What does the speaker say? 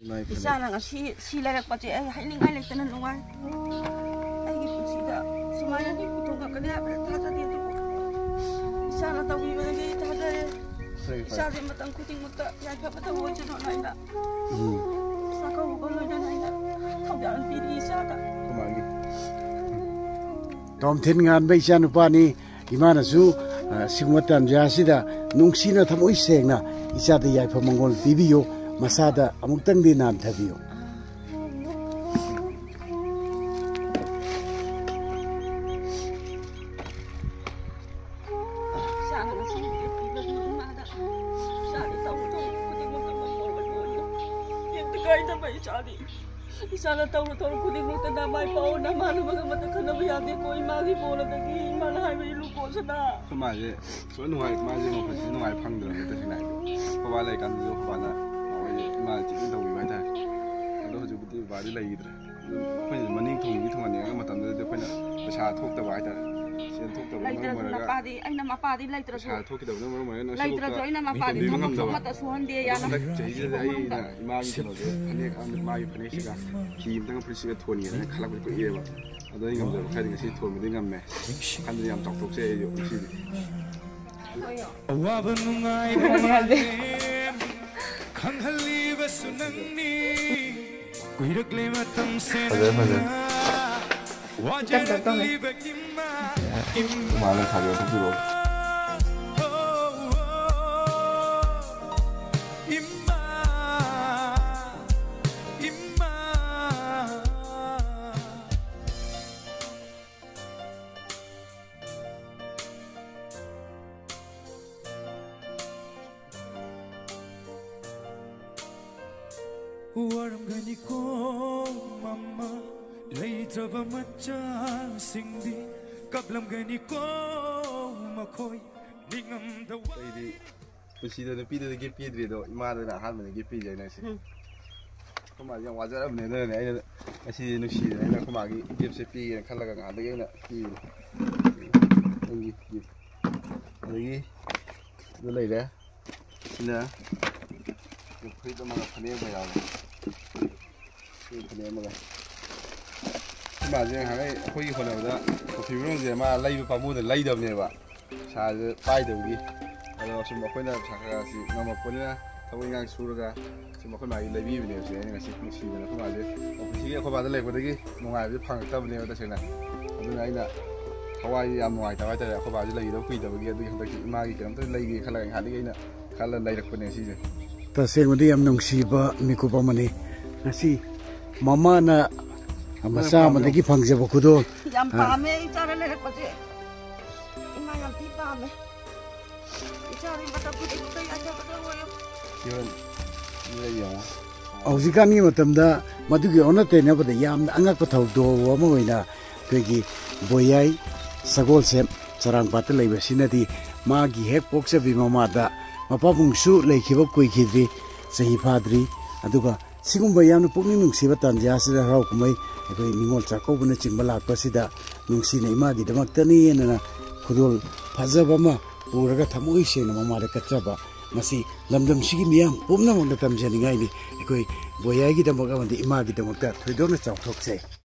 Isana nga si larak pa siya ay hiling ay tanan lungan. Ay gipusida. Sumaya ni putong ka kanya tata dito ko. Isana tawi ba ni tata. Isa din matang kuting muta. Ya ka patawo siya no na. Saka ko lo na na. Kaudaan pili isa ka. Kumagi. Tom thin ngan bai cha nupa ni imana su singmatan jasida nungsina thamoi sengna isa de yai phamangol bibiyo masada amuktang di nam thabiyo. Isana tahu kuning mo tanda may pao na mano mga mata kanabayagi ko imagi bola dagi malahay may lupo sana. Kumaje, so nungai kumaje mo kasi nungai pangdra ito sinay. Kawalay kan jo kabana, away imaji ito wiway ta. Ano jo buti bari lagi dra. Kaya maning thong ani ang matam dra kaya pasha thok ta bai ta. Sen thok ta mo mo ra. Napadi ay na mapadi lai tra. Pasha thok ta mo mo no. Lai tra jo ay na mapadi mata suhan dia ya na. Jadi ay na imagi ko jo. Ani kan mai pani siga. Kim tang prisiga thoni na khala ko ko eba. Ado ingam jo kaya ngasi thon mo ingam me. Kan yam tok tok se yo si. Awaban nungai pamalim kanghali basunangni kuirakle matam senana wajarli bagimma Mana saja tu dulu. Waram gani ko mama leitraba macha singdi kaplam gani ko makoy ningam da Jadi bersih dan pi dan gipi dia tu, imah dan hal mana gipi je nasi. Kemari yang wajar apa ni ni nasi nusi ni nak kemari gipi sepi yang kalau kan ada yang nak pi. Lagi gipi, lagi tu lagi dah. Sini, gipi tu mana panen bayar. Panen mana? Kemari yang hari aku iniคนเราkopi belum je, mah lagi pamu dan lagi dah ni ba. Saya pai dah lagi. Kalau semua kau nak cakap si nama kau ni lah, tahu ingat surga, semua kau nak lebih ni sih, ni nasi nasi mana kau ada, opsi kau ada lagi, kau lagi mengai tu pang tak boleh ada cina, aduh ni nak, Hawaii yang mengai tahu ada, kau ada lagi tu kui tahu lagi, aduh hendak imagi kerana tu lagi kalau yang hari ni nak, kalau lagi kau ni sih. Taseng mudi am nungsi ba miku pa mani nasi mama na amasa madagi phangje ba kudo. Yang pame cara lerak pasti, imah yang tiba pame. Cari mata putih itu aja betul boyo. Kian, ni yang. Ausikan ni macam dah madu ke orang tu ni apa dah yam angak patau doa apa mana pergi boyai sagol sem sarang patel lagi bersih nanti magi hek pokse bima mada apa bungsu lagi kibab kui kiri sahih padri aduga sigum bayam nu pukni nungsi batan jasa dah rau kumai aku ningol cakau benda cingbalak pasida nungsi ni magi demak tani na kudul fazabama Uraga thamoi sena mamada kachaba masi lamdam sigi miyam pumna mongda tamjani ngai ni ekoi boyai gi damoga mandi ima gi damoga thoidona chawthok se